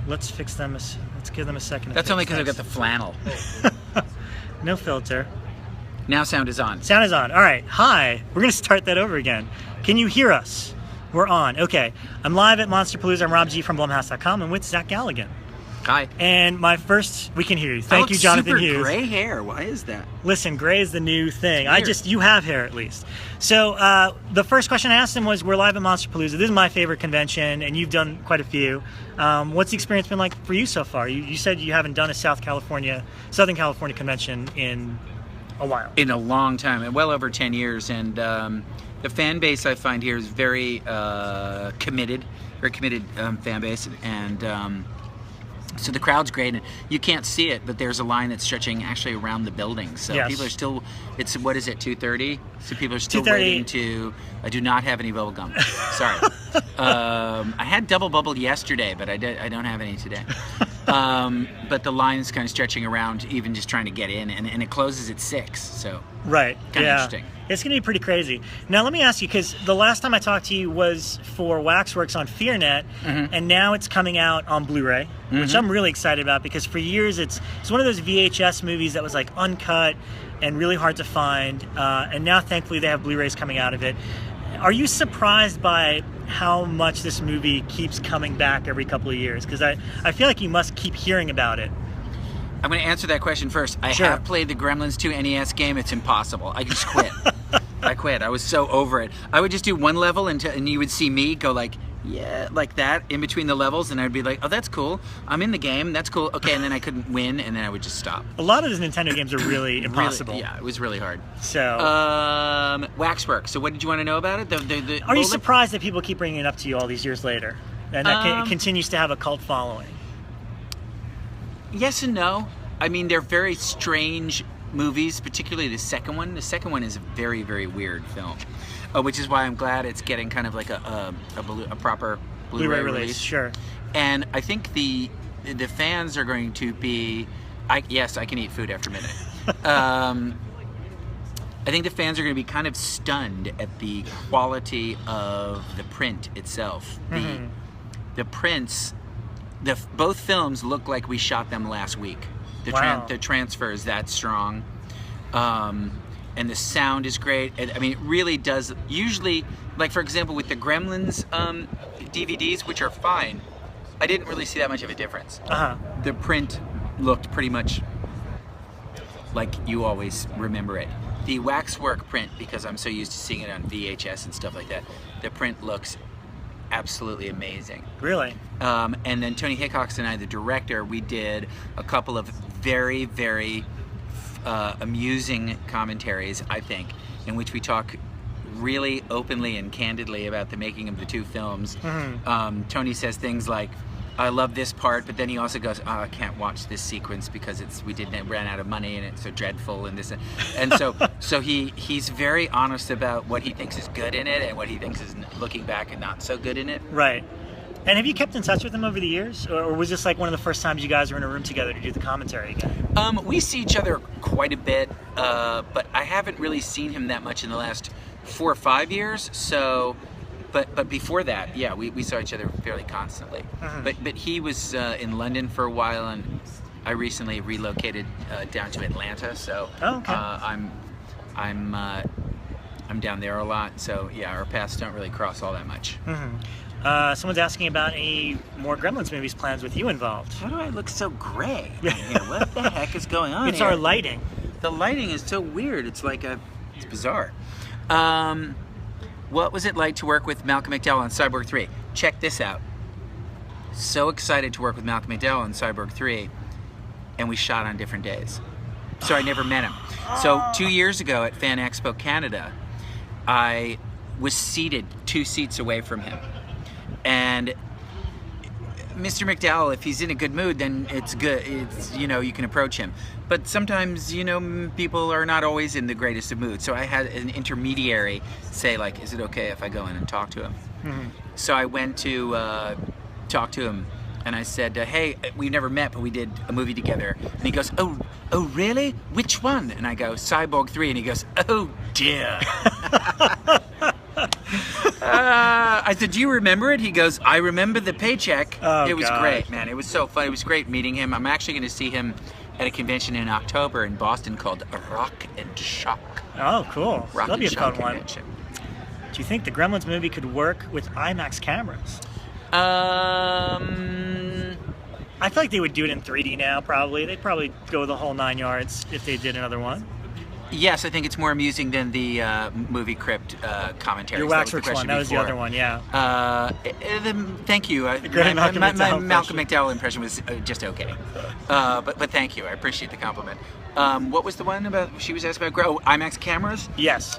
let's fix them. Let's give them a second. That's only because I've got the flannel. No filter. Now sound is on. Sound is on. All right. Hi. We're going to start that over again. Can you hear us? We're on. Okay. I'm live at Monsterpalooza. I'm Rob G from Blumhouse.com. I'm with Zach Galligan. Hi. And we can hear you. Thank you, Jonathan super Hughes. Gray hair. Why is that? Listen, gray is the new thing. You have hair at least. So the first question I asked him was, we're live at Monsterpalooza. This is my favorite convention, and you've done quite a few. What's the experience been like for you so far? You said you haven't done a Southern California convention in a while. In a long time, well over 10 years. And the fan base I find here is very committed fan base. And so the crowd's great, and you can't see it, but there's a line that's stretching actually around the building. So yes. People are still, what is it, 2:30? So people are still 2:30. waiting to, I do not have any bubble gum. Sorry. I had double bubble yesterday, but I don't have any today. But the line is kind of stretching around, even just trying to get in, and it closes at 6, so right. Kind of interesting. It's going to be pretty crazy. Now, let me ask you, because the last time I talked to you was for Waxworks on FearNet, and now it's coming out on Blu-ray, which I'm really excited about, because for years it's one of those VHS movies that was like uncut and really hard to find, and now thankfully they have Blu-rays coming out of it. Are you surprised by how much this movie keeps coming back every couple of years? Because I feel like you must keep hearing about it. I'm going to answer that question first. I Sure. have played the Gremlins 2 NES game. It's impossible. I just quit. I quit. I was so over it. I would just do one level, and you would see me go like, yeah, like that in between the levels, and I'd be like, oh, that's cool. I'm in the game. That's cool. Okay, and then I couldn't win, and then I would just stop. A lot of those Nintendo games are really impossible. Really, yeah, it was really hard. So, Waxwork. So what did you want to know about it? Are you surprised that people keep bringing it up to you all these years later, and that it continues to have a cult following? Yes and no. I mean, they're very strange movies, particularly the second one. The second one is a very, very weird film, which is why I'm glad it's getting kind of like a proper Blu-ray release. Sure. And I think the fans are going to be, yes, I can eat food after midnight. I think the fans are going to be kind of stunned at the quality of the print itself. The prints, both films look like we shot them last week. The transfer is that strong, and the sound is great. I mean, it really does. Usually, like for example, with the Gremlins DVDs, which are fine, I didn't really see that much of a difference. The print looked pretty much like you always remember it. The Waxwork print, because I'm so used to seeing it on VHS and stuff like that, the print looks absolutely amazing. Really? And then Tony Hickox and I, the director, we did a couple of very, very amusing commentaries, I think, in which we talk really openly and candidly about the making of the two films. Tony says things like, I love this part, but then he also goes, oh, I can't watch this sequence because we ran out of money and it's so dreadful and this and so he's very honest about what he thinks is good in it and what he thinks is looking back and not so good in it. Right. And have you kept in touch with him over the years, or was this like one of the first times you guys were in a room together to do the commentary again? We see each other quite a bit, but I haven't really seen him that much in the last 4 or 5 years. So. But before that, yeah, we saw each other fairly constantly. But he was in London for a while, and I recently relocated down to Atlanta. So I'm down there a lot. So yeah, our paths don't really cross all that much. Someone's asking about any more Gremlins movies plans with you involved. Why do I look so gray on here? What the heck is going on? It's here? our lighting. The lighting is so weird. It's like it's bizarre. What was it like to work with Malcolm McDowell on Cyborg 3? Check this out. So excited to work with Malcolm McDowell on Cyborg 3, and we shot on different days. So I never met him. So 2 years ago at Fan Expo Canada, I was seated 2 seats away from him. And Mr. McDowell, if he's in a good mood, then it's good. It's, you can approach him. But sometimes, people are not always in the greatest of moods. So I had an intermediary say, like, is it okay if I go in and talk to him? So I went to talk to him, and I said, hey, we've never met, but we did a movie together. And he goes, oh, really? Which one? And I go, Cyborg 3. And he goes, oh, dear. I said, do you remember it? He goes, I remember the paycheck. Oh, it was God. great, man. It was so fun. It was great meeting him. I'm actually going to see him at a convention in October in Boston called Rock and Shock. Oh, cool. Rock That'll and be a Shock fun one. convention. Do you think the Gremlins movie could work with IMAX cameras? I feel like they would do it in 3D now, probably. They'd probably go the whole 9 yards if they did another one. Yes, I think it's more amusing than the movie Crypt commentary. Your Waxworks one, that was the other one, yeah. Thank you. My Malcolm McDowell impression was just okay. But thank you. I appreciate the compliment. What was the one about, she was asked about IMAX cameras? Yes.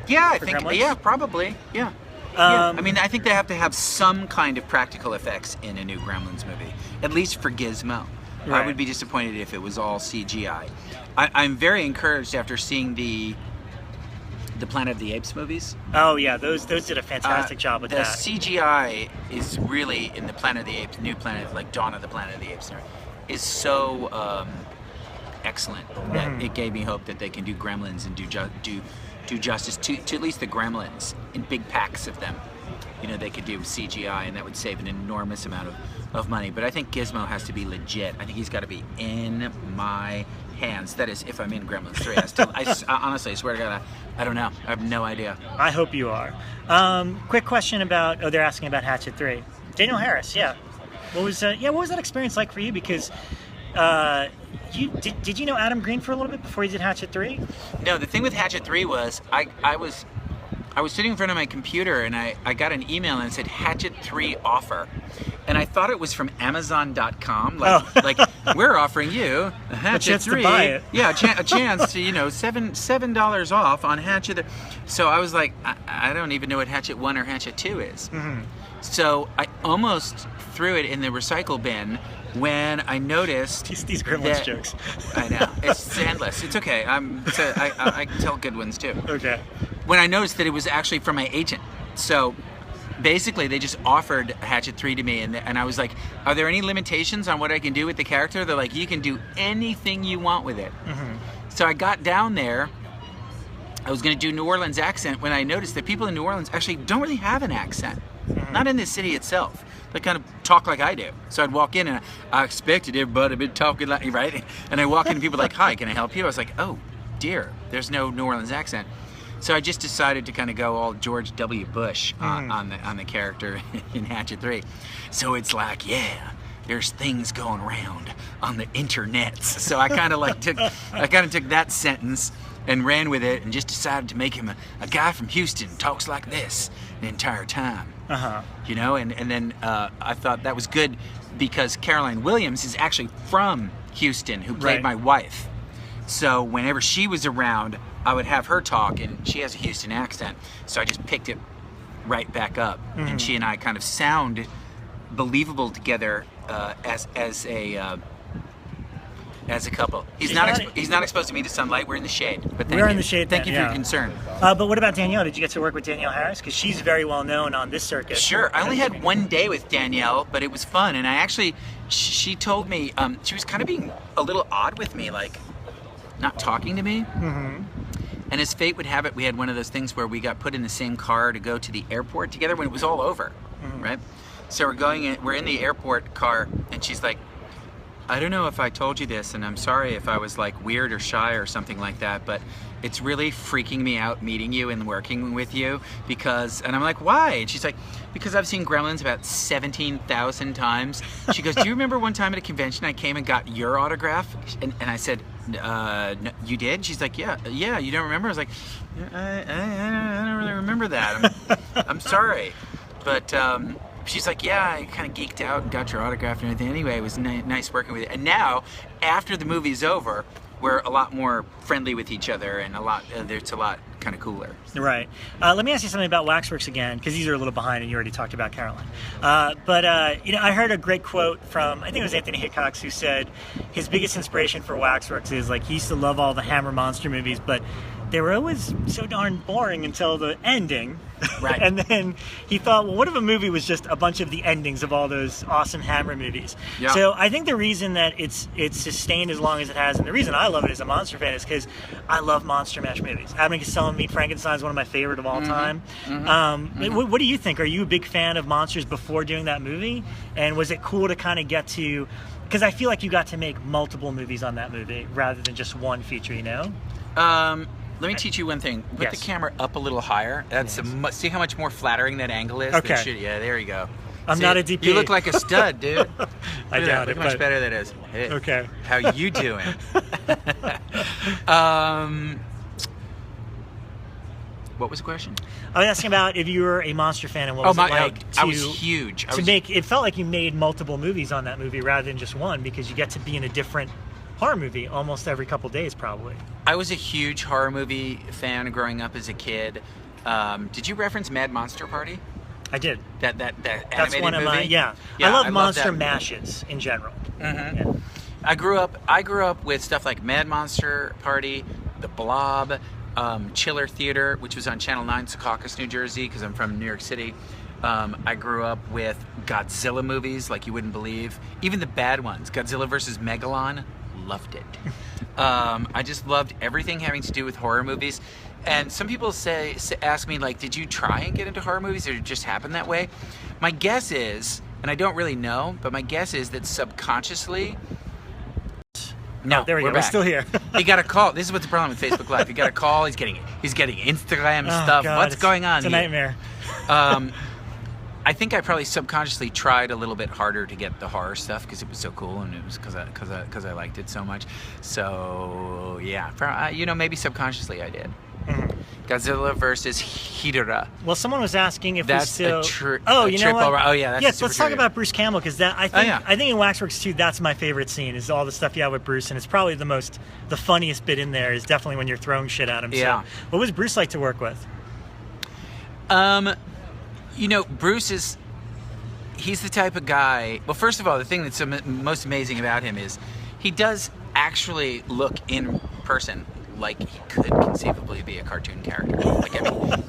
Yeah, I think, Gremlins? Yeah, probably, yeah. Yeah. I mean, I think they have to have some kind of practical effects in a new Gremlins movie, at least for Gizmo. Right. I would be disappointed if it was all CGI. I'm very encouraged after seeing the Planet of the Apes movies. Oh yeah, those did a fantastic job with that. The CGI is really in the Planet of the Apes, new Planet, like Dawn of the Planet of the Apes, is so excellent that it gave me hope that they can do Gremlins and do justice to at least the Gremlins in big packs of them. You know, they could do CGI and that would save an enormous amount of money. But I think Gizmo has to be legit. I think he's got to be in my hands. That is, if I'm in Gremlins 3. Honestly, I swear to God, I don't know. I have no idea. I hope you are. Quick question about, they're asking about Hatchet 3. Daniel Harris, yeah. What was that experience like for you? Because did you know Adam Green for a little bit before you did Hatchet 3? No, the thing with Hatchet 3 was I was sitting in front of my computer and I got an email and it said Hatchet 3 offer. And I thought it was from Amazon.com. Like we're offering you a Hatchet 3. To buy it. Yeah, a chance to, $7 off on Hatchet. So I was like, I don't even know what Hatchet 1 or Hatchet 2 is. Mm-hmm. So I almost threw it in the recycle bin when I noticed these Gremlins jokes. I know, it's endless. It's okay. I tell good ones too. Okay. When I noticed that it was actually from my agent, so basically they just offered Hatchet 3 to me, and I was like, "Are there any limitations on what I can do with the character?" They're like, "You can do anything you want with it." Mm-hmm. So I got down there. I was going to do New Orleans accent when I noticed that people in New Orleans actually don't really have an accent. Mm-hmm. Not in the city itself. They kind of talk like I do. So I'd walk in and I expected everybody to be talking like, right? And I walk in and people are like, "Hi, can I help you?" I was like, "Oh dear, there's no New Orleans accent." So I just decided to kind of go all George W. Bush on the character in Hatchet 3. So it's like, yeah, there's things going around on the internets. So I kind of took that sentence and ran with it and just decided to make him a guy from Houston talks like this the entire time. Uh-huh. And then I thought that was good because Caroline Williams is actually from Houston, who played my wife. So whenever she was around, I would have her talk, and she has a Houston accent. So I just picked it right back up, and she and I kind of sound believable together as a couple. He's not exposed to me to sunlight. We're in the shade. But we're in the shade. Thank you for your concern. But what about Danielle? Did you get to work with Danielle Harris? Because she's very well known on this circuit. Sure. I only had one day with Danielle, but it was fun. And she told me she was kind of being a little odd with me, like not talking to me. Mm-hmm. And as fate would have it, we had one of those things where we got put in the same car to go to the airport together when it was all over, right? So we're in the airport car, and she's like, "I don't know if I told you this, and I'm sorry if I was like weird or shy or something like that, but it's really freaking me out meeting you and working with you because," and I'm like, "Why?" And she's like, "Because I've seen Gremlins about 17,000 times." She goes, "Do you remember one time at a convention I came and got your autograph?" And I said, "No, you did?" She's like, yeah, you don't remember?" I was like, I don't really remember that. I'm sorry. But she's like, "Yeah, I kind of geeked out and got your autograph and everything. Anyway, it was nice working with you." And now, after the movie's over, we're a lot more friendly with each other, and it's a lot kind of cooler. Right. Let me ask you something about Waxworks again, because these are a little behind, and you already talked about Caroline. But I heard a great quote from, I think it was Anthony Hickox, who said his biggest inspiration for Waxworks is like he used to love all the Hammer monster movies, but they were always so darn boring until the ending. Right. And then he thought, well, what if a movie was just a bunch of the endings of all those awesome Hammer movies? Yeah. So I think the reason that it's sustained as long as it has, and the reason I love it as a monster fan, is because I love Monster Mash movies. Abbott and Costello Meet Frankenstein is one of my favorite of all time. What do you think? Are you a big fan of monsters before doing that movie? And was it cool to kind of get to... Because I feel like you got to make multiple movies on that movie rather than just one feature, you know? Let me teach you one thing. Put Yes. the camera up a little higher. That's see how much more flattering that angle is? Okay. Yeah, there you go. I'm See, not a DP. You look like a stud, dude. I doubt Look it, how much but- better that is. Hey, Okay. How you doing? What was the question? I was asking about if you were a monster fan and what was it like to... I was huge. It felt like you made multiple movies on that movie rather than just one, because you get to be in a different horror movie almost every couple days, probably. I was a huge horror movie fan growing up as a kid. Did you reference Mad Monster Party? I did. That animated That's one of movie? my... Yeah. Yeah, I love that monster movie. mashes in general. Mm-hmm. Yeah. I grew up with stuff like Mad Monster Party, The Blob, Chiller Theater, which was on Channel 9, Secaucus, New Jersey, because I'm from New York City. I grew up with Godzilla movies like you wouldn't believe. Even the bad ones. Godzilla vs. Megalon, loved it. I just loved everything having to do with horror movies. And some people ask me, like, did you try and get into horror movies, or did it just happen that way? My guess is, and I don't really know, but my guess is that subconsciously... No, There we go. back. We're still here. He got a call. This is what's the problem with Facebook Live. He got a call. He's getting Instagram stuff. God, What's going on It's a here? nightmare. I think I probably subconsciously tried a little bit harder to get the horror stuff because it was so cool, and it was because I liked it so much. So yeah, maybe subconsciously I did. Mm-hmm. Godzilla versus Hidra. Well, someone was asking if That's we still... a you know triple. what? Oh yeah, that's Yes, a let's super talk trivia. about Bruce Campbell, because I think yeah. I think in Waxworks 2, that's my favorite scene, is all the stuff you have with Bruce, and it's probably the funniest bit in there is definitely when you're throwing shit at him. Yeah. So, what was Bruce like to work with? Bruce he's the type of guy. Well, first of all, the thing that's most amazing about him is he does actually look in person like he could conceivably be a cartoon character.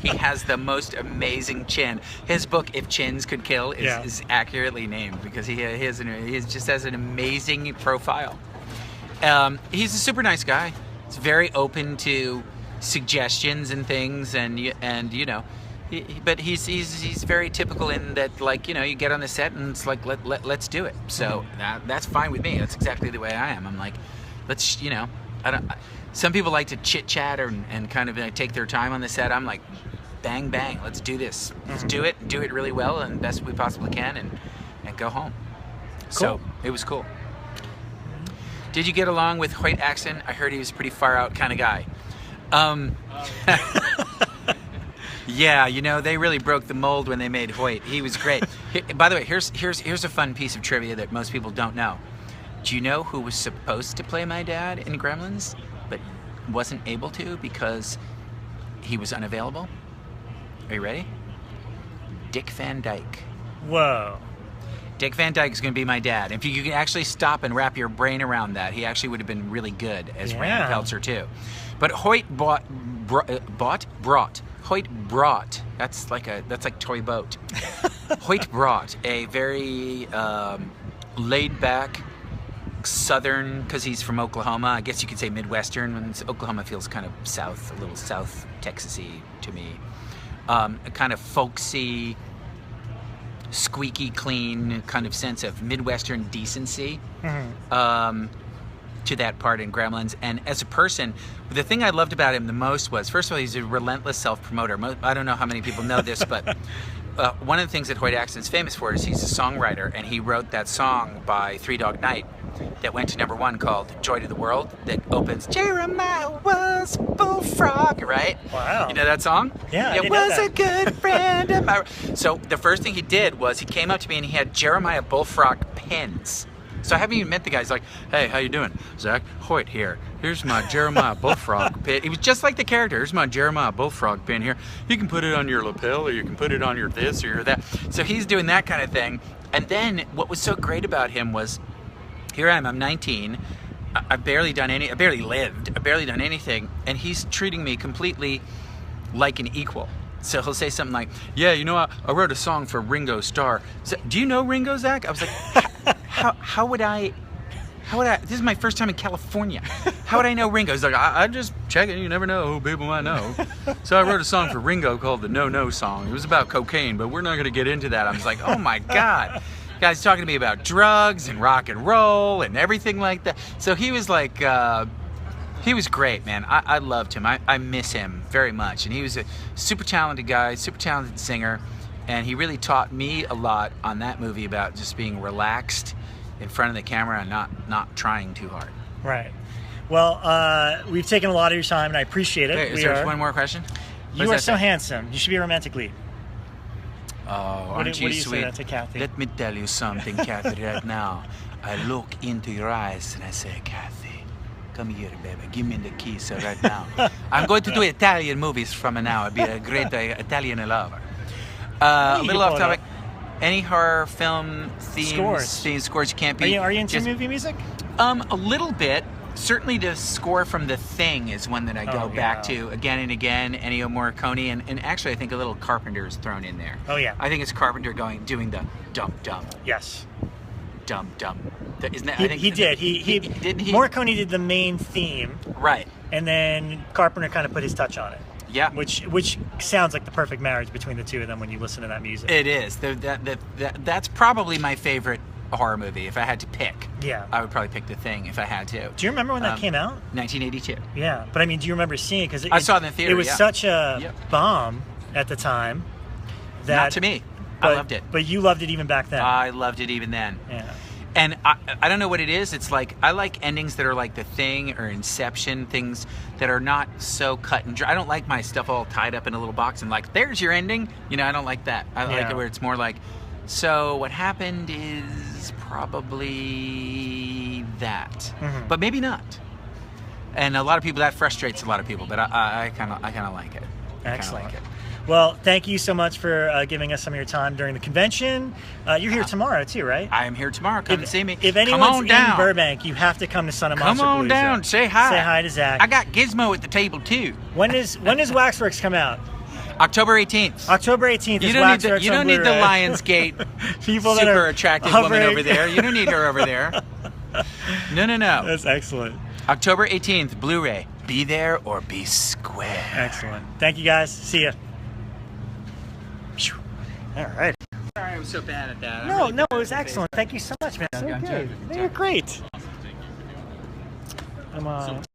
He has the most amazing chin. His book, If Chins Could Kill, is accurately named because he just has an amazing profile. He's a super nice guy. He's very open to suggestions and things, but he's very typical in that, you get on the set and it's like let's do it. So that's fine with me. That's exactly the way I am. I'm like, let's some people like to chit chat and kind of take their time on the set. I'm like, bang bang, let's do this. Let's do it really well and best we possibly can and go home. Cool. So it was cool. Did you get along with Hoyt Axton? I heard he was a pretty far out kind of guy. Yeah, they really broke the mold when they made Hoyt. He was great. By the way, here's a fun piece of trivia that most people don't know. Do you know who was supposed to play my dad in Gremlins, but wasn't able to because he was unavailable? Are you ready? Dick Van Dyke. Whoa. Dick Van Dyke is going to be my dad. If you can actually stop and wrap your brain around that, he actually would have been really good as Rand Peltzer too. But Hoyt brought. Hoyt brought. That's like toy boat. Hoyt brought a very laid back Southern, because he's from Oklahoma. I guess you could say Midwestern. When Oklahoma feels kind of south, a little South Texasy to me. A kind of folksy, squeaky clean kind of sense of Midwestern decency to that part in Gremlins. And as a person, the thing I loved about him the most was, first of all, he's a relentless self-promoter. I don't know how many people know this, but one of the things that Hoyt Axton's famous for is he's a songwriter, and he wrote that song by Three Dog Night that went to #1 called Joy to the World, that opens, Jeremiah was a bullfrog, right? Wow. You know that song? Yeah, I It didn't know was that. a good friend of mine. So the first thing he did was he came up to me and he had Jeremiah Bullfrog pens. So I haven't even met the guy. He's like, hey, how you doing? Zach, Hoyt here. Here's my Jeremiah Bullfrog pin. He was just like the character. Here's my Jeremiah Bullfrog pin here. You can put it on your lapel, or you can put it on your this or your that. So he's doing that kind of thing. And then what was so great about him was, here I am, I'm 19. I've barely done I barely lived. I've barely done anything, and he's treating me completely like an equal. So he'll say something like, "Yeah, you know, I wrote a song for Ringo Starr. So, do you know Ringo, Zach?" I was like, "How would I? This is my first time in California. How would I know Ringo?" He's like, "I just checking. You never know who people might know." So I wrote a song for Ringo called the No No Song. It was about cocaine, but we're not going to get into that. I was like, "Oh my God." Guy's talking to me about drugs and rock and roll and everything like that. So he was like, he was great, man. I loved him. I miss him very much. And he was a super talented guy, super talented singer. And he really taught me a lot on that movie about just being relaxed in front of the camera and not trying too hard. Right. Well, we've taken a lot of your time, and I appreciate it. Wait, is there one more question? You are so handsome. You should be a romantic lead. Oh, aren't you sweet? Say that to Kathy? Let me tell you something, Kathy, right now. I look into your eyes and I say, "Kathy, come here, baby. Give me the kiss right now." I'm going to do Italian movies from now. I'll be a great Italian lover. A little off topic. Any horror film themes, scores you can't be. Are you into movie music? A little bit. Certainly the score from The Thing is one that I go back to again and again. Ennio Morricone, and actually I think a little Carpenter is thrown in there. Oh yeah. I think it's Carpenter doing the dum dum. Yes. Dum dum. Isn't that? He did. Didn't he? Morricone did the main theme. Right. And then Carpenter kind of put his touch on it. Yeah. Which sounds like the perfect marriage between the two of them when you listen to that music. It is. That's probably my favorite horror movie. If I had to pick, I would probably pick The Thing if I had to. Do you remember when that came out? 1982. Yeah, but I mean, do you remember seeing it? Because I saw it in the theater. It was such a bomb at the time. Not to me. I loved it. But you loved it even back then. I loved it even then. Yeah. And I don't know what it is. It's like I like endings that are like The Thing or Inception, things that are not so cut and dry. I don't like my stuff all tied up in a little box and like, there's your ending. You know, I don't like that. I like it where it's more like, so what happened is probably that, but maybe not. And a lot of people, that frustrates a lot of people, but I kind of like it. Excellent. Like it. Well, thank you so much for giving us some of your time during the convention. You're here tomorrow too, right? I am here tomorrow. Come and see me. If anyone's in Burbank, you have to come to Son of Monsterpalooza. Come on down. Say hi. Say hi to Zach. I got Gizmo at the table too. When does Waxworks come out? October 18th. October 18th. You don't need the Lionsgate people super that are attractive woman over there. You don't need her over there. No. That's excellent. October 18th, Blu-ray. Be there or be square. Excellent. Thank you guys. See ya. All right. Sorry, I was so bad at that. No, it was excellent. Thank you so much, man. So good. You're great. I'm